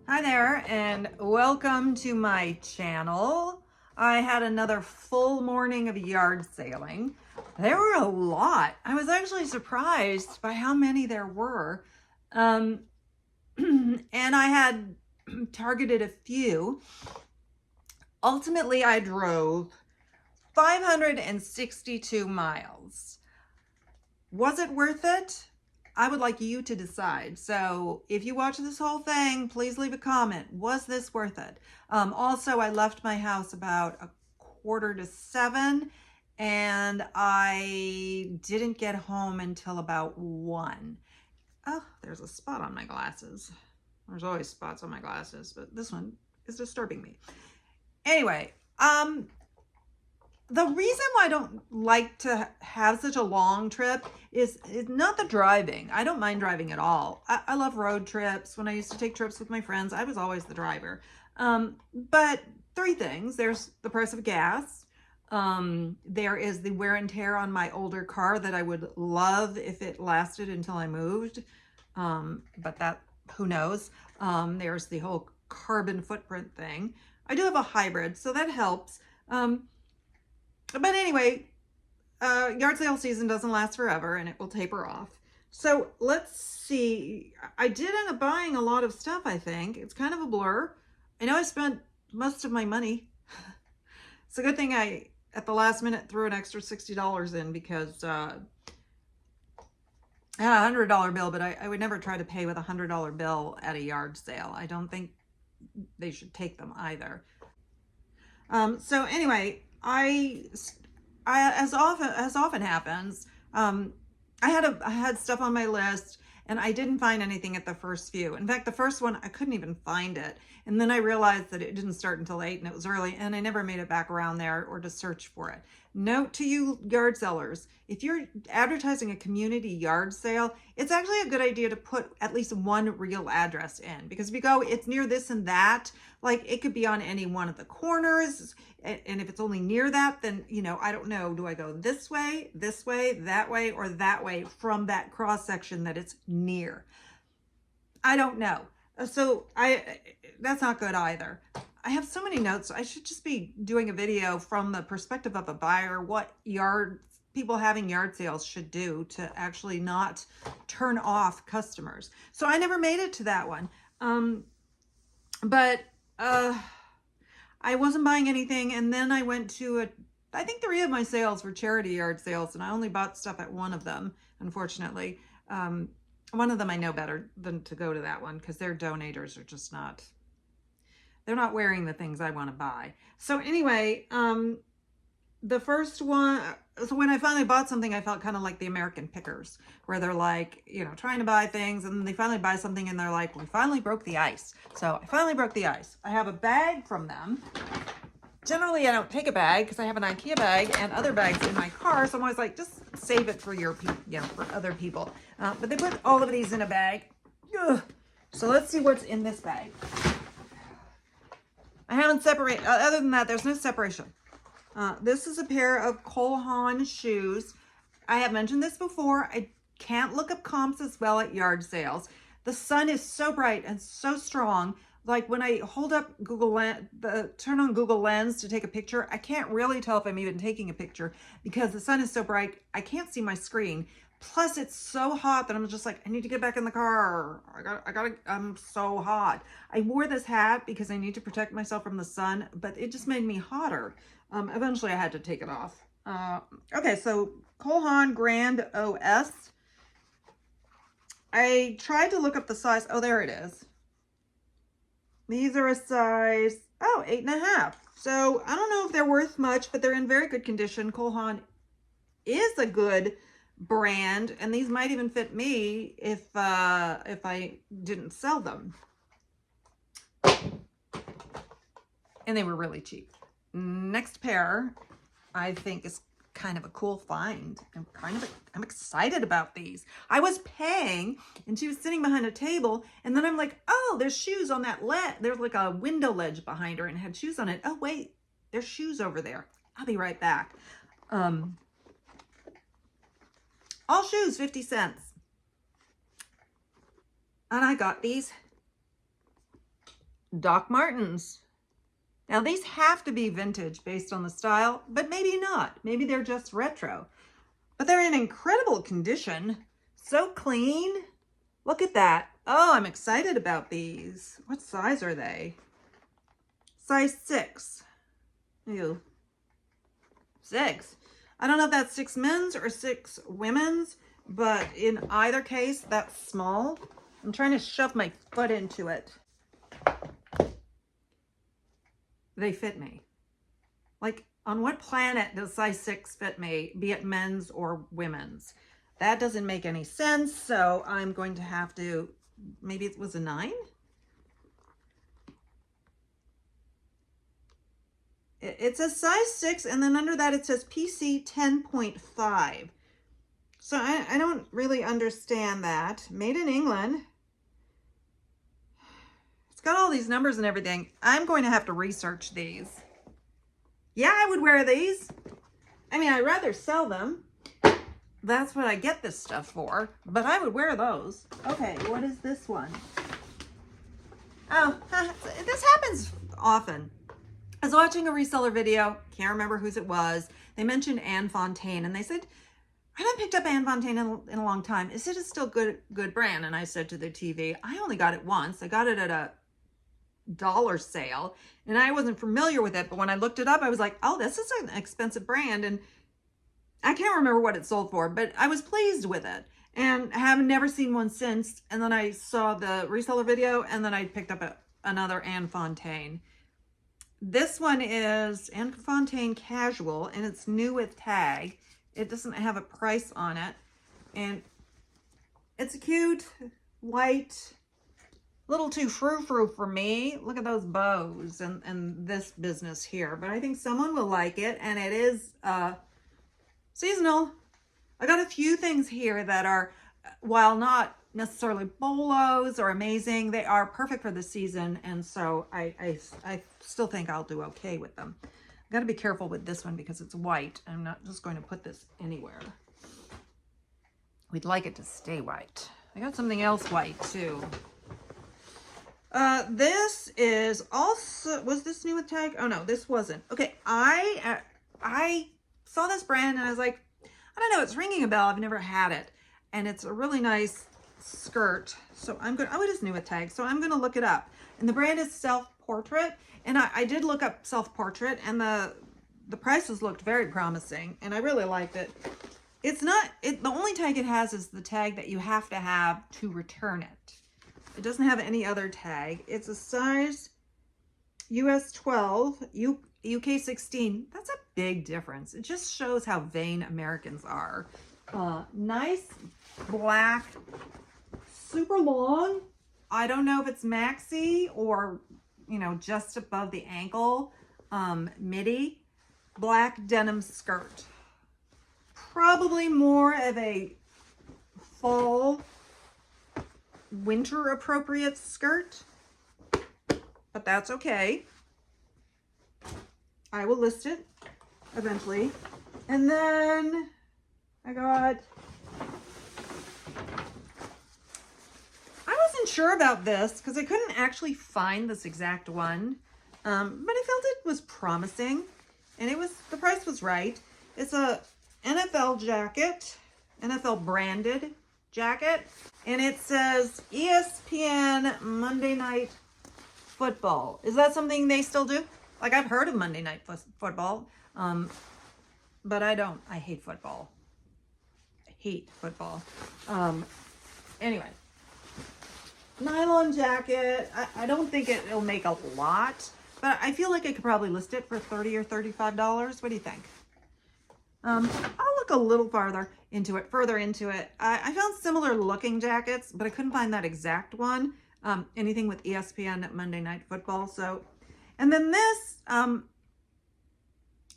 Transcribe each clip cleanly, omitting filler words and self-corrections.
Hi there, and welcome to my channel. I had another full morning of yard sailing. There were a lot. I was actually surprised by how many there were. And I had targeted a few. Ultimately, I drove 562 miles. Was it worth it? I would like you to decide. So if you watch this whole thing, please leave a comment. Was this worth it? Also, I left my house about 6:45, and I didn't get home until about 1. Oh, there's a spot on my glasses. There's always spots on my glasses, but this one is disturbing me. Anyway, the reason why I don't like to have such a long trip is not the driving. I don't mind driving at all. I love road trips. When I used to take trips with my friends, I was always the driver. But three things. There's the price of gas. There is the wear and tear on my older car that I would love if it lasted until I moved. But that, who knows? There's the whole carbon footprint thing. I do have a hybrid, so that helps. But anyway, yard sale season doesn't last forever, and it will taper off. So let's see. I did end up buying a lot of stuff, I think. It's kind of a blur. I know I spent most of my money. It's a good thing I, at the last minute, threw an extra $60 in because I had a $100 bill, but I would never try to pay with a $100 bill at a yard sale. I don't think they should take them either. So anyway, I as often happens, I had stuff on my list and I didn't find anything at the first few. In fact, the first one, I couldn't even find it. And then I realized that it didn't start until 8 and it was early, and I never made it back around there or to search for it. Note to you yard sellers, if you're advertising a community yard sale, it's actually a good idea to put at least one real address in, because if you go, it's near this and that, like it could be on any one of the corners. And if it's only near that, then, you know, I don't know, do I go this way, that way, or that way from that cross section that it's near? I don't know. So that's not good either. I have so many notes. I should just be doing a video from the perspective of a buyer, what people having yard sales should do to actually not turn off customers. So I never made it to that one. But I wasn't buying anything. And then I went to I think 3 of my sales were charity yard sales, and I only bought stuff at one of them, unfortunately. One of them I know better than to go to that one, because their donators are just not, they're not wearing the things I want to buy. So anyway, the first one, so when I finally bought something, I felt kind of like the American Pickers, where they're like, you know, trying to buy things, and then they finally buy something and they're like, we finally broke the ice. So I finally broke the ice. I have a bag from them. Generally, I don't take a bag because I have an IKEA bag and other bags in my car. So I'm always like, just save it for your people, you know, for other people. But they put all of these in a bag. Ugh. So let's see what's in this bag. I haven't separated. Other than that, there's no separation. This is a pair of Cole Haan shoes. I have mentioned this before. I can't look up comps as well at yard sales. The sun is so bright and so strong. Like when I hold up turn on Google Lens to take a picture, I can't really tell if I'm even taking a picture because the sun is so bright. I can't see my screen. Plus it's so hot that I'm just like, I need to get back in the car. I'm so hot. I wore this hat because I need to protect myself from the sun, but it just made me hotter. Eventually I had to take it off. Okay, so Cole Haan Grand OS. I tried to look up the size. Oh, there it is. These are a size, 8.5. So I don't know if they're worth much, but they're in very good condition. Cole Haan is a good brand, and these might even fit me if I didn't sell them. And they were really cheap. Next pair, I think, is kind of a cool find. I'm excited about these. I was paying and she was sitting behind a table, and then I'm like, oh, there's shoes on that there's like a window ledge behind her and it had shoes on it. Oh wait, there's shoes over there. I'll be right back. All shoes 50 cents. And I got these Doc Martens. Now these have to be vintage based on the style, but maybe not. Maybe they're just retro. But they're in incredible condition. So clean. Look at that. Oh, I'm excited about these. What size are they? Size 6. Ew. 6. I don't know if that's 6 men's or 6 women's, but in either case, that's small. I'm trying to shove my foot into it. They fit me. Like, on what planet does size 6 fit me, be it men's or women's? That doesn't make any sense, so I'm going to have to, maybe it was a 9? It's a size 6, and then under that it says PC 10.5. So I don't really understand that. Made in England. It's got all these numbers and everything. I'm going to have to research these. Yeah, I would wear these. I mean, I'd rather sell them. That's what I get this stuff for. But I would wear those. Okay, what is this one? Oh, this happens often. I was watching a reseller video. Can't remember whose it was. They mentioned Anne Fontaine, and they said, I haven't picked up Anne Fontaine in a long time. Is it a still good brand? And I said to the TV, I only got it once. I got it at a dollar sale, and I wasn't familiar with it. But when I looked it up, I was like, oh, this is an expensive brand. And I can't remember what it sold for, but I was pleased with it. And I have never seen one since. And then I saw the reseller video, and then I picked up another Anne Fontaine. This one is Anne Fontaine Casual, and it's new with tag. It doesn't have a price on it. And it's a cute, white, little too frou-frou for me. Look at those bows and this business here. But I think someone will like it, and it is seasonal. I got a few things here that are, while not necessarily bolos or amazing, they are perfect for the season, and so I still think I'll do okay with them. I've got to be careful with this one because it's white. I'm not just going to put this anywhere. We'd like it to stay white. I got something else white too. This is also, was this new with tag? Oh no, this wasn't. Okay, I saw this brand and I was like, I don't know, it's ringing a bell. I've never had it, and it's a really nice skirt. So I'm going, oh, it is new with tag. So I'm going to look it up. And the brand is Self Portrait. And I did look up Self Portrait, and the prices looked very promising, and I really liked it. It's not, the only tag it has is the tag that you have to have to return it. It doesn't have any other tag. It's a size US 12, UK 16. That's a big difference. It just shows how vain Americans are. Nice black, super long. I don't know if it's maxi or, you know, just above the ankle, midi, black denim skirt. Probably more of a fall, winter appropriate skirt, but that's okay. I will list it eventually. And then I wasn't sure about this because I couldn't actually find this exact one, but I felt it was promising, and the price was right. It's a NFL jacket, NFL branded jacket, and it says ESPN Monday Night Football. Is that something they still do? Like, I've heard of Monday Night Football, but I don't. I hate football. I hate football. Anyway. Nylon jacket. I don't think it'll make a lot, but I feel like I could probably list it for $30 or $35. What do you think? I'll look a little further into it. I found similar looking jackets, but I couldn't find that exact one. Anything with ESPN Monday Night Football. So, and then this, I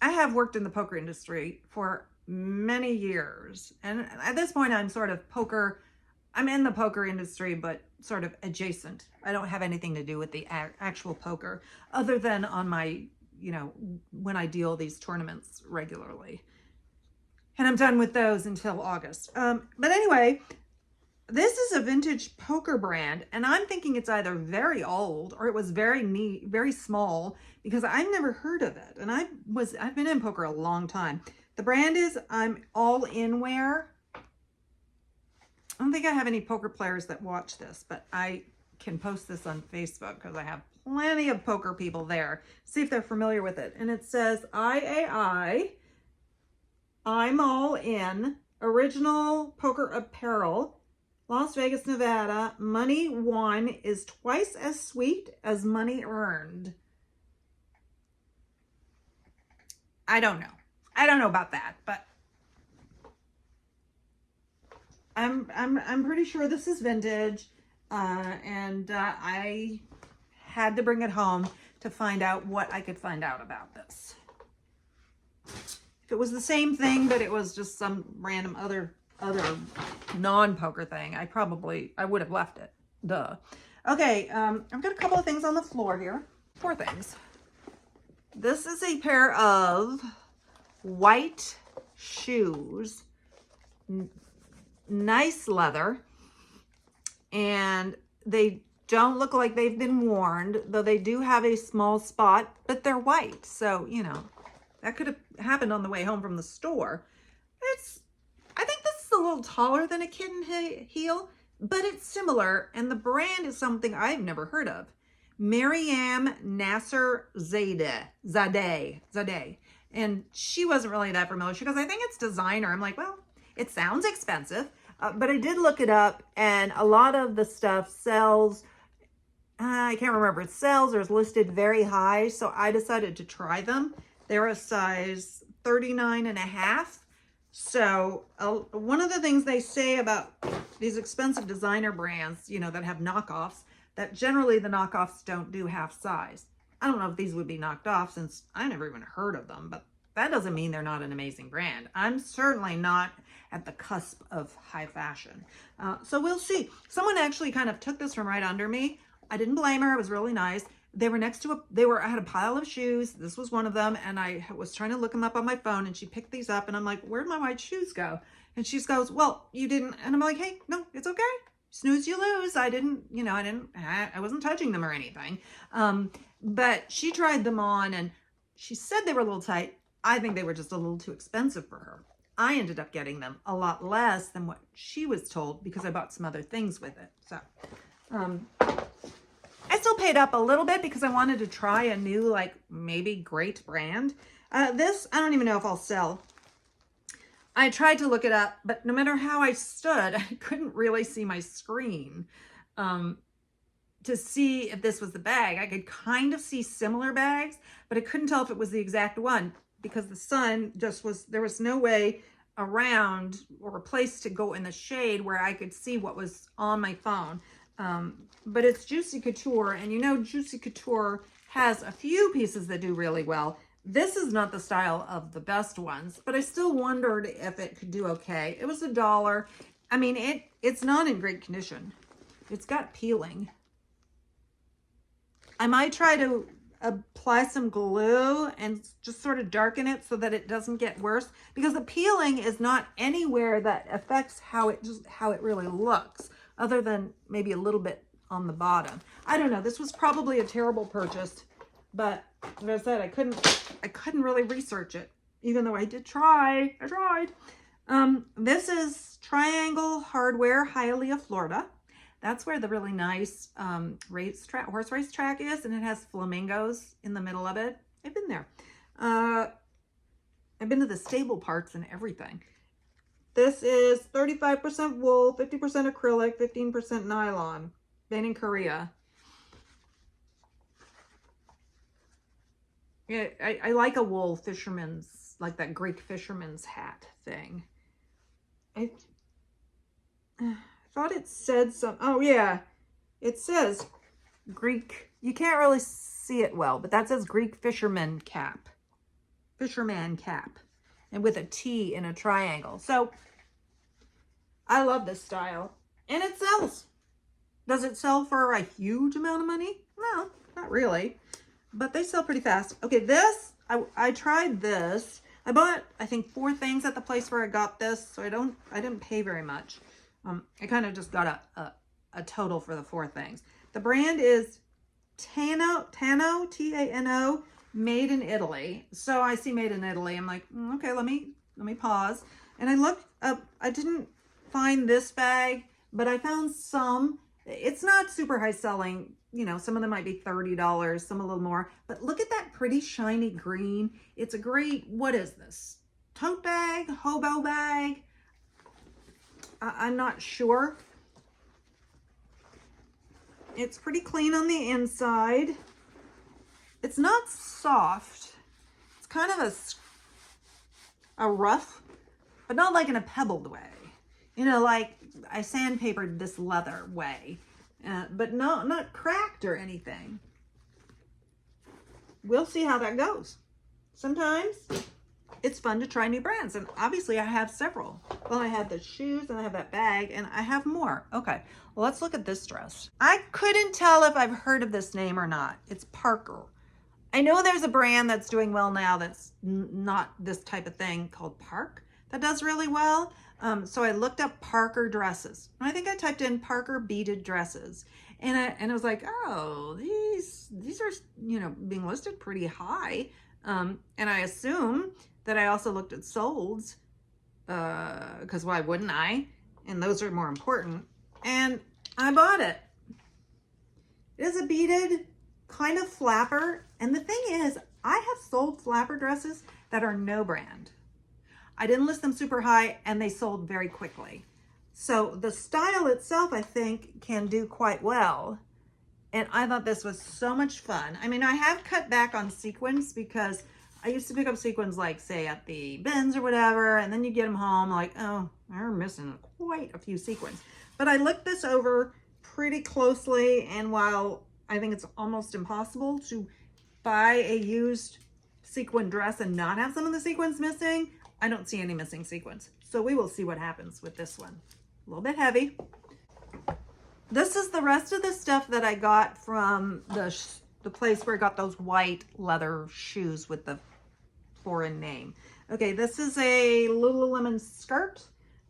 have worked in the poker industry for many years, and at this point I'm in the poker industry, but sort of adjacent. I don't have anything to do with the actual poker other than on my, when I deal these tournaments regularly. And I'm done with those until August. But anyway, This is a vintage poker brand, and I'm thinking it's either very old or it was very neat, very small, because I've never heard of it. And I've been in poker a long time. The brand is I'm All In Wear. I don't think I have any poker players that watch this, but I can post this on Facebook because I have plenty of poker people there. See if they're familiar with it. And it says IAI, I'm All In, original poker apparel, Las Vegas, Nevada. Money won is twice as sweet as money earned. I don't know. I don't know about that, but I'm pretty sure this is vintage, and I had to bring it home to find out what I could find out about this. If it was the same thing, but it was just some random other non-poker thing, I would have left it. Duh. Okay, I've got a couple of things on the floor here. 4 things. This is a pair of white shoes. Nice leather. And they don't look like they've been worn, though they do have a small spot, but they're white. So, you know, that could have happened on the way home from the store. I think this is a little taller than a kitten heel, but it's similar. And the brand is something I've never heard of. Maryam Nasser Zadeh. And she wasn't really that familiar. She goes, I think it's designer. I'm like, well, it sounds expensive. But I did look it up, and a lot of the stuff sells, I can't remember, it sells or is listed very high. So I decided to try them. They're a size 39.5. So one of the things they say about these expensive designer brands, you know, that have knockoffs, that generally the knockoffs don't do half size. I don't know if these would be knocked off since I never even heard of them, but that doesn't mean they're not an amazing brand. I'm certainly not at the cusp of high fashion. So we'll see. Someone actually kind of took this from right under me. I didn't blame her. It was really nice. They were next to I had a pile of shoes. This was one of them. And I was trying to look them up on my phone, and she picked these up, and I'm like, where'd my white shoes go? And she goes, well, you didn't. And I'm like, hey, no, it's okay. Snooze, you lose. I wasn't touching them or anything. But she tried them on, and she said they were a little tight. I think they were just a little too expensive for her. I ended up getting them a lot less than what she was told because I bought some other things with it. So, I still paid up a little bit because I wanted to try a new, like, maybe great brand. This, I don't even know if I'll sell. I tried to look it up, but no matter how I stood, I couldn't really see my screen to see if this was the bag. I could kind of see similar bags, but I couldn't tell if it was the exact one because the sun there was no way around or a place to go in the shade where I could see what was on my phone. But it's Juicy Couture, and you know Juicy Couture has a few pieces that do really well. This is not the style of the best ones, but I still wondered if it could do okay. It was $1. I mean, it's not in great condition. It's got peeling. I might try to apply some glue and just sort of darken it so that it doesn't get worse, because the peeling is not anywhere that affects how it really looks, other than maybe a little bit on the bottom. I don't know. This was probably a terrible purchase, but as I said, I couldn't really research it, even though I did try. I tried. This is Triangle Hardware, Hialeah, Florida. That's where the really nice horse race track is, and it has flamingos in the middle of it. I've been there. I've been to the stable parts and everything. This is 35% wool, 50% acrylic, 15% nylon. Made in Korea. Yeah, I like a wool fisherman's, like that Greek fisherman's hat thing. I thought it said oh yeah, it says Greek. You can't really see it well, but that says Greek fisherman cap. And with a T in a triangle. So I love this style, and it sells. Does it sell for a huge amount of money? No, not really, but they sell pretty fast. Okay, this, I tried this. I bought, I think, 4 things at the place where I got this, so I didn't pay very much. I kind of just got a total for the 4 things. The brand is Tano, Tano, made in Italy. So I see made in Italy. I'm like, okay, let me pause. And I looked up, I didn't find this bag, but I found some. It's not super high selling. You know, some of them might be $30, some a little more. But look at that pretty shiny green. It's a great, what is this? Tote bag, hobo bag. I'm not sure. It's pretty clean on the inside. It's not soft. It's kind of a rough, but not like in a pebbled way. You know, like I sandpapered this leather way, but not cracked or anything. We'll see how that goes. Sometimes it's fun to try new brands, and obviously I have several. Well, I have the shoes and I have that bag and I have more. Okay, well, let's look at this dress. I couldn't tell if I've heard of this name or not. It's Parker. I know there's a brand that's doing well now that's not this type of thing called Park that does really well. So I looked up Parker dresses. I think I typed in Parker beaded dresses, and I was like, oh, these are, you know, being listed pretty high. And I assume that I also looked at solds, because why wouldn't I? And those are more important. And I bought it. It is a beaded kind of flapper. And the thing is, I have sold flapper dresses that are no brand. I didn't list them super high and they sold very quickly. So the style itself, I think, can do quite well. And I thought this was so much fun. I mean, I have cut back on sequins because I used to pick up sequins, like, say, at the bins or whatever, and then you get them home, like, oh, they're missing quite a few sequins. But I looked this over pretty closely, and while I think it's almost impossible to buy a used sequin dress and not have some of the sequins missing, I don't see any missing sequins. So we will see what happens with this one. A little bit heavy. This is the rest of the stuff that I got from the place where I got those white leather shoes with the foreign name. Okay, this is a Lululemon skirt,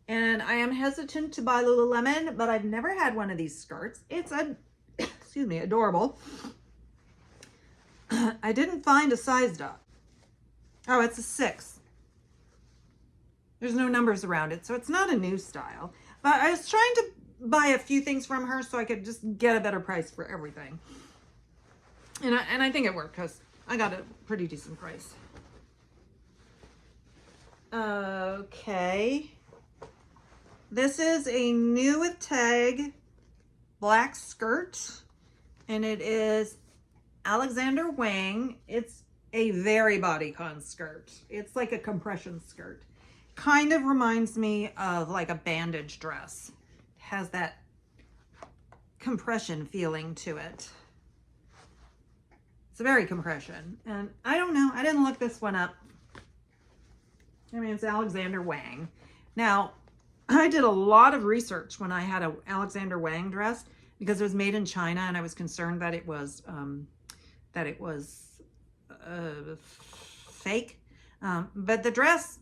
and I am hesitant to buy Lululemon, but I've never had one of these skirts. It's excuse me, adorable. I didn't find a size up. Oh, it's a 6. There's no numbers around it, so it's not a new style. But I was trying to buy a few things from her so I could just get a better price for everything. And I think it worked because I got a pretty decent price. Okay. This is a new with tag black skirt, and it is Alexander Wang. It's a very bodycon skirt. It's like a compression skirt. Kind of reminds me of like a bandage dress. It has that compression feeling to it. It's a very compression. And I don't know, I didn't look this one up. I mean, it's Alexander Wang. Now, I did a lot of research when I had a Alexander Wang dress because it was made in China, and I was concerned that it was fake. But the dress,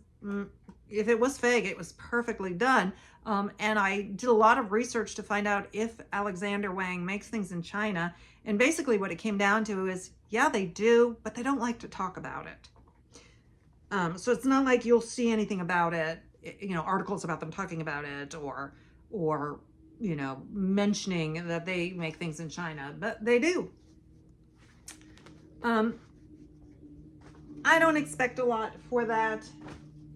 if it was fake, it was perfectly done. And I did a lot of research to find out if Alexander Wang makes things in China. And basically what it came down to is, yeah, they do, but they don't like to talk about it. So it's not like you'll see anything about it, you know, articles about them talking about it or, you know, mentioning that they make things in China, but they do. I don't expect a lot for that,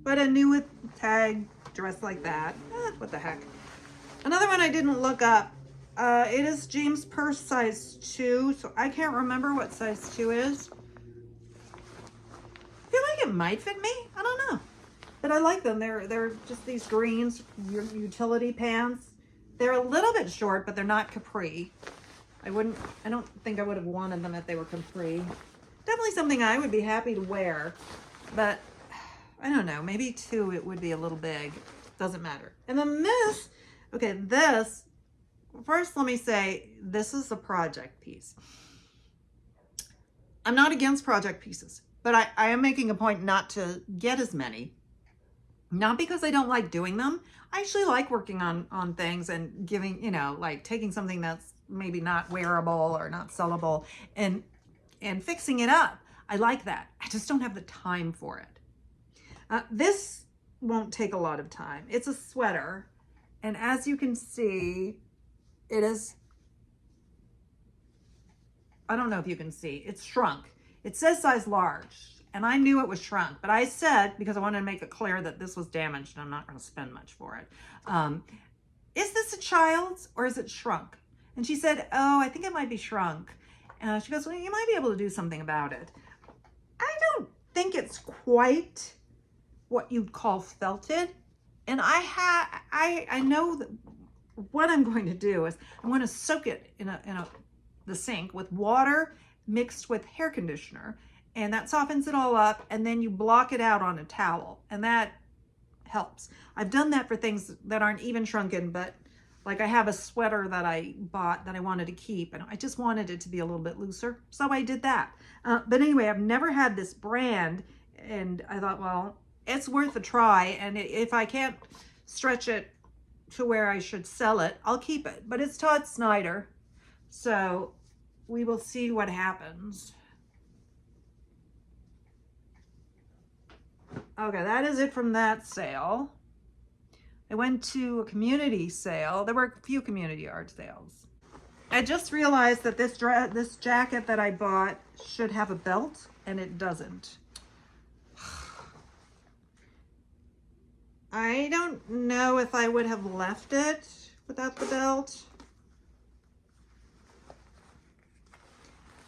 but a new with tag dress like that, what the heck. Another one I didn't look up, it is James Purse size 2, so I can't remember what size 2 is. I feel like it might fit me, I don't know. But I like them, they're just these greens, utility pants. They're a little bit short, but they're not capri. I don't think I would have wanted them if they were capri. Definitely something I would be happy to wear, but I don't know, maybe 2 it would be a little big. Doesn't matter. And then this, okay, this, first let me say, this is a project piece. I'm not against project pieces, but I am making a point not to get as many Not because I don't like doing them. I actually like working on things and giving, like taking something that's maybe not wearable or not sellable and fixing it up. I like that. I just don't have the time for it. This won't take a lot of time. It's a sweater, and as you can see, it is, I don't know if you can see, it's shrunk. It says size large, and I knew it was shrunk, but I said, because I wanted to make it clear that this was damaged and I'm not going to spend much for it. Is this a child's or is it shrunk? And she said, oh, I think it might be shrunk. She goes, well, you might be able to do something about it. I don't think it's quite what you'd call felted. And I know that what I'm going to do is I'm going to soak it in the sink with water mixed with hair conditioner, and that softens it all up, and then you block it out on a towel, and that helps. I've done that for things that aren't even shrunken, but like I have a sweater that I bought that I wanted to keep, and I just wanted it to be a little bit looser, so I did that. But anyway, I've never had this brand, and I thought, well, it's worth a try, and if I can't stretch it to where I should sell it, I'll keep it. But it's Todd Snyder, so we will see what happens. Okay, that is it from that sale. I went to a community sale. There were a few community yard sales. I just realized that this jacket that I bought should have a belt, and it doesn't. I don't know if I would have left it without the belt.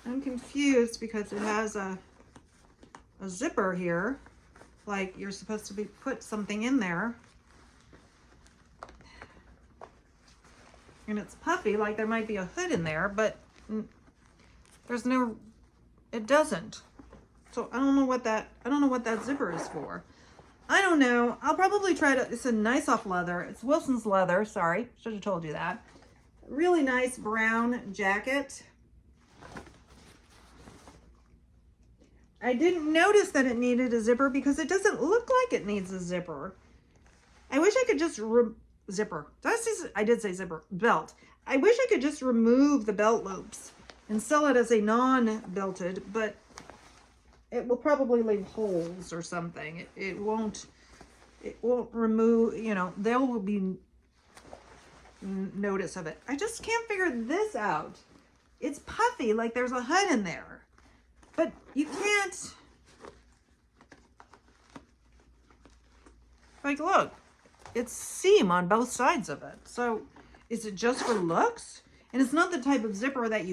I'm confused because it has a zipper here, like you're supposed to put something in there. And it's puffy, like there might be a hood in there, but there's no, it doesn't. So I don't know what that zipper is for. I don't know. I'll probably try to, it's a nice off leather. It's Wilson's leather, sorry, should have told you that. Really nice brown jacket. I didn't notice that it needed a zipper because it doesn't look like it needs a zipper. I wish I could just zipper. I did say zipper. Belt. I wish I could just remove the belt loops and sell it as a non-belted, but it will probably leave holes or something. It won't remove, there will be notice of it. I just can't figure this out. It's puffy, like there's a hood in there. But you can't, like, look, it's seam on both sides of it. So is it just for looks? And it's not the type of zipper that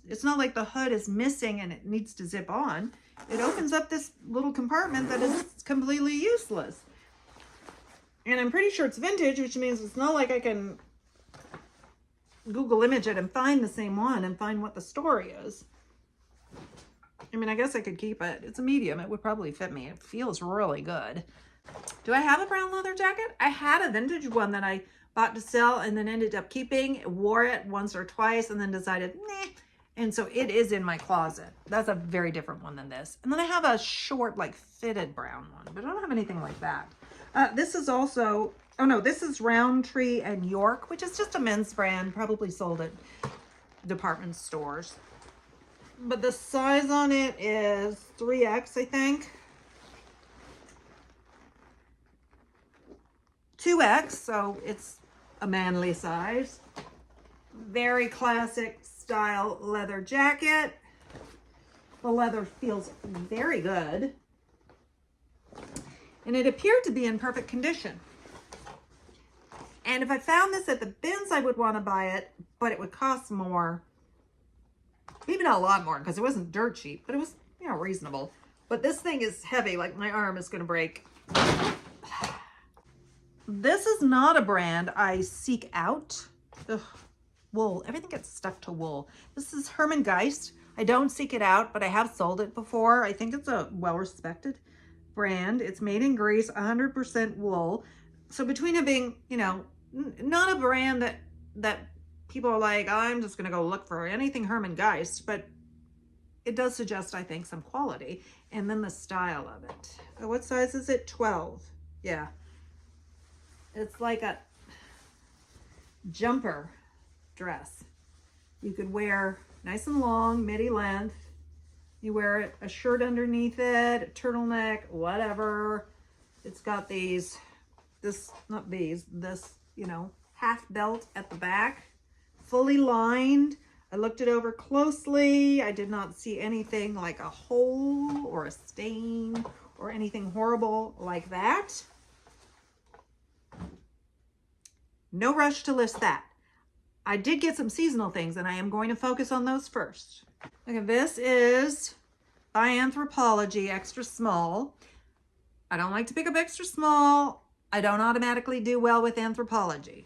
it's not like the hood is missing and it needs to zip on. It opens up this little compartment that is completely useless. And I'm pretty sure it's vintage, which means it's not like I can Google image it and find the same one and find what the story is. I mean, I guess I could keep it. It's a medium. It would probably fit me. It feels really good. Do I have a brown leather jacket? I had a vintage one that I bought to sell and then ended up keeping. Wore it once or twice and then decided, meh. And so it is in my closet. That's a very different one than this. And then I have a short, like, fitted brown one, but I don't have anything like that. This is also, oh no, this is Roundtree and York, which is just a men's brand, probably sold at department stores. But the size on it is 3X, I think. 2X, so it's a manly size. Very classic style leather jacket. The leather feels very good. And it appeared to be in perfect condition. And if I found this at the bins, I would want to buy it, but it would cost more. Maybe not a lot more because it wasn't dirt cheap, but it was, reasonable. But this thing is heavy, like my arm is going to break. This is not a brand I seek out. Ugh, wool, everything gets stuck to wool. This is Herman Geist. I don't seek it out, but I have sold it before. I think it's a well-respected brand. It's made in Greece, 100% wool. So between it being, not a brand that people are like, I'm just going to go look for anything Herman Geist, but it does suggest, I think, some quality. And then the style of it. What size is it? 12. Yeah. It's like a jumper dress. You could wear nice and long, midi length. You wear a shirt underneath it, a turtleneck, whatever. It's got this, you know, half belt at the back, fully lined. I looked it over closely. I did not see anything like a hole or a stain or anything horrible like that. No rush to list that. I did get some seasonal things, and I am going to focus on those first. Okay, this is by Anthropologie extra small. I don't like to pick up extra small. I don't automatically do well with Anthropologie.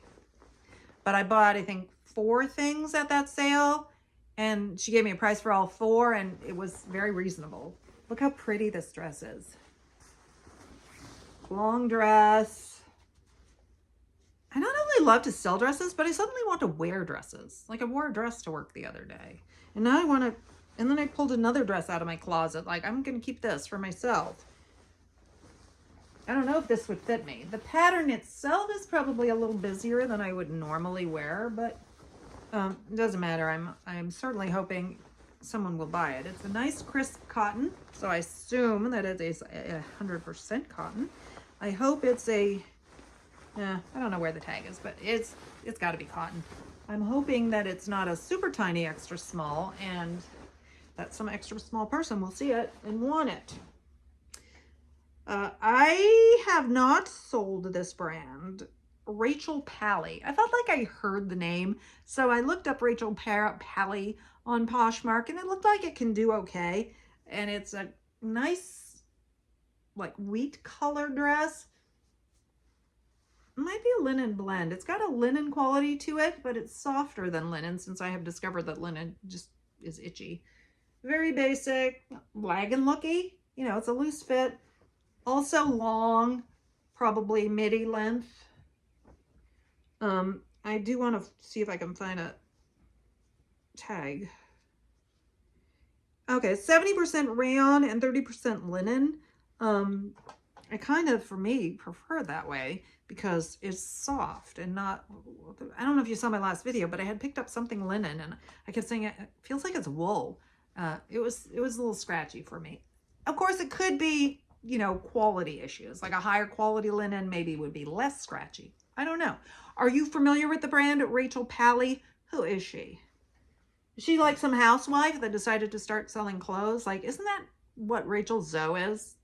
But I bought, I think, 4 things at that sale, and she gave me a price for all 4, and it was very reasonable. Look how pretty this dress is. Long dress. I not only love to sell dresses, but I suddenly want to wear dresses. Like I wore a dress to work the other day. And now I want to, and then I pulled another dress out of my closet. Like I'm going to keep this for myself. I don't know if this would fit me. The pattern itself is probably a little busier than I would normally wear, but it doesn't matter. I'm certainly hoping someone will buy it. It's a nice crisp cotton, so I assume that it is 100% cotton. I hope it's a, I don't know where the tag is, but it's got to be cotton. I'm hoping that it's not a super tiny extra small and that some extra small person will see it and want it. I have not sold this brand, Rachel Pally. I felt like I heard the name, so I looked up Rachel Pally on Poshmark, and it looked like it can do okay. And it's a nice, like wheat color dress. It might be a linen blend. It's got a linen quality to it, but it's softer than linen since I have discovered that linen just is itchy. Very basic, lagging looky. You know, it's a loose fit. Also long, probably midi length. I do want to see if I can find a tag. Okay, 70% rayon and 30% linen. I kind of, for me, prefer it that way because it's soft and not, I don't know if you saw my last video, but I had picked up something linen and I kept saying it feels like it's wool. It was a little scratchy for me. Of course, it could be, you know, quality issues. Like a higher quality linen maybe would be less scratchy. I don't know. Are you familiar with the brand Rachel Pally? Who is she? Is she like some housewife that decided to start selling clothes? Like, isn't that what Rachel Zoe is?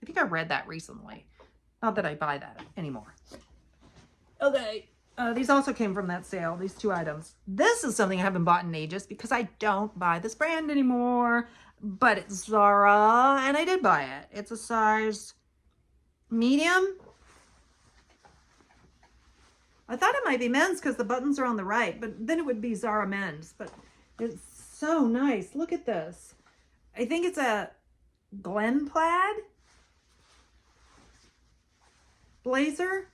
I think I read that recently. Not that I buy that anymore. Okay. These also came from that sale, these 2 items. This is something I haven't bought in ages because I don't buy this brand anymore. But it's Zara, and I did buy it. It's a size medium. I thought it might be men's because the buttons are on the right, but then it would be Zara men's. But it's so nice. Look at this. I think it's a Glen plaid blazer.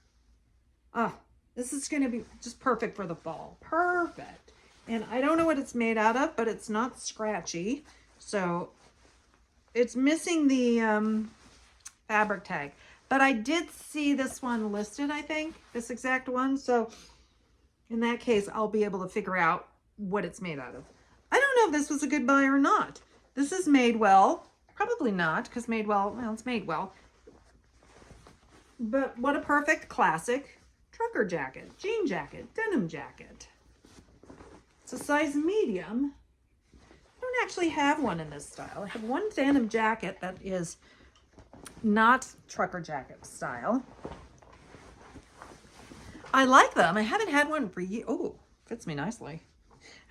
Oh, this is going to be just perfect for the fall. Perfect. And I don't know what it's made out of, but it's not scratchy. So it's missing the fabric tag. But I did see this one listed, I think, this exact one. So in that case, I'll be able to figure out what it's made out of. I don't know if this was a good buy or not. This is Madewell. Probably not, because Madewell, well, it's Madewell. But what a perfect classic trucker jacket, jean jacket, denim jacket. It's a size medium. I don't actually have one in this style. I have one denim jacket that is not trucker jacket style. I like them. I haven't had one for years. Oh, fits me nicely.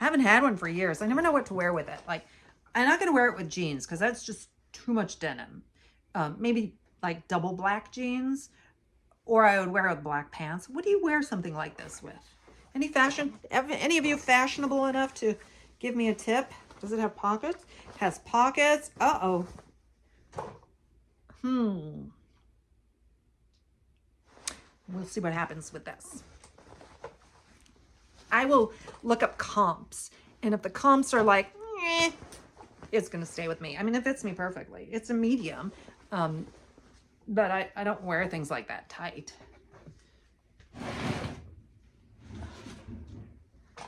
I haven't had one for years. I never know what to wear with it. Like, I'm not going to wear it with jeans because that's just too much denim. Maybe like double black jeans, or I would wear it with black pants. What do you wear something like this with? Any of you fashionable enough to give me a tip? Does it have pockets? It has pockets. Uh-oh. We'll see what happens with this. I will look up comps. And if the comps are like, it's going to stay with me. I mean, it fits me perfectly. It's a medium. But I don't wear things like that tight.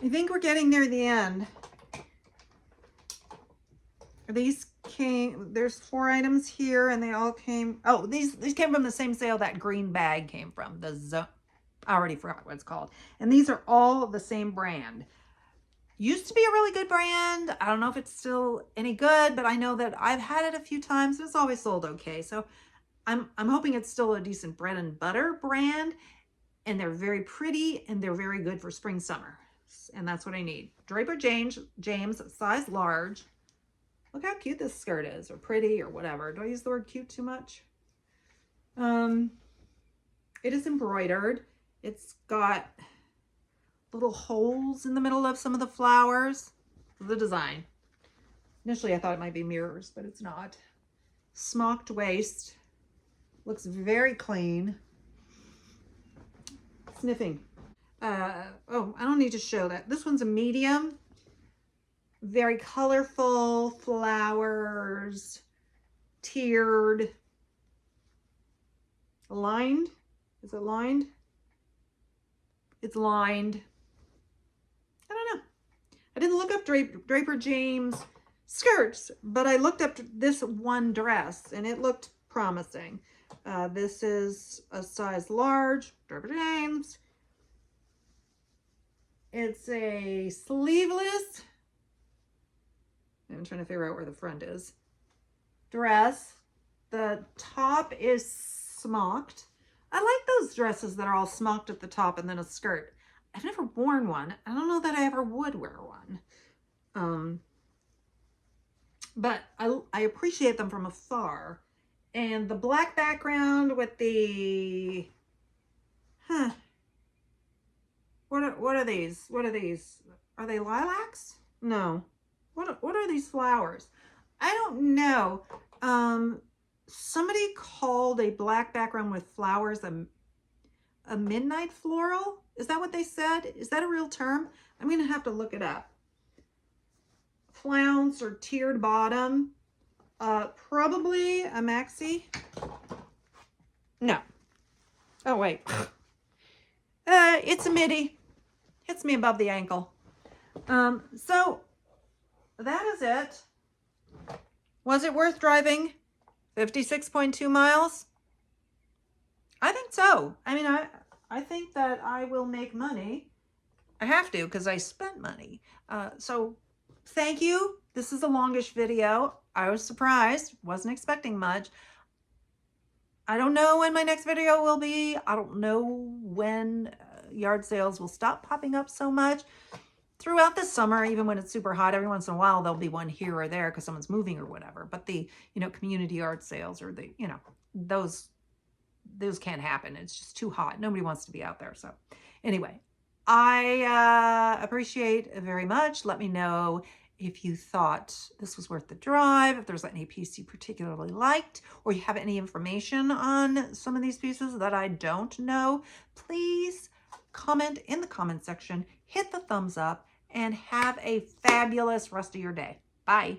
I think we're getting near the end. These came, there's 4 items here, and they all came, oh, these came from the same sale that green bag came from. I already forgot what it's called. And these are all the same brand. Used to be a really good brand. I don't know if it's still any good, but I know that I've had it a few times. It's always sold okay. So I'm hoping it's still a decent bread and butter brand, and they're very pretty and they're very good for spring, summer. And that's what I need. Draper James, size large. Look how cute this skirt is, or pretty, or whatever. Do I use the word cute too much? It is embroidered. It's got little holes in the middle of some of the flowers. The design. Initially, I thought it might be mirrors, but it's not. Smocked waist. Looks very clean. Sniffing. Oh, I don't need to show that. This one's a medium. Very colorful flowers, tiered, lined. Is it lined? It's lined. I don't know. I didn't look up Draper James skirts, but I looked up this one dress and it looked promising. This is a size large, Draper James. It's a sleeveless, I'm trying to figure out where the front is, dress. The top is smocked. I like those dresses that are all smocked at the top and then a skirt. I've never worn one. I don't know that I ever would wear one. But I appreciate them from afar. And the black background with the, what are these? What are these? Are they lilacs? No. What are these flowers? I don't know. Somebody called a black background with flowers a midnight floral. Is that what they said? Is that a real term? I'm going to have to look it up. Flounce or tiered bottom. Probably a maxi. No. Oh, wait. It's a midi. Hits me above the ankle. So that is it. Was it worth driving 56.2 miles? I think so. I mean, I think that I will make money. I have to because I spent money. So thank you. This is the longest video. I was surprised. Wasn't expecting much. I don't know when my next video will be. I don't know when yard sales will stop popping up so much. Throughout the summer, even when it's super hot, every once in a while, there'll be one here or there because someone's moving or whatever. But the, community yard sales or the, those can't happen. It's just too hot. Nobody wants to be out there. So anyway, I appreciate it very much. Let me know if you thought this was worth the drive, if there's any piece you particularly liked, or you have any information on some of these pieces that I don't know. Please comment in the comment section, hit the thumbs up, and have a fabulous rest of your day. Bye.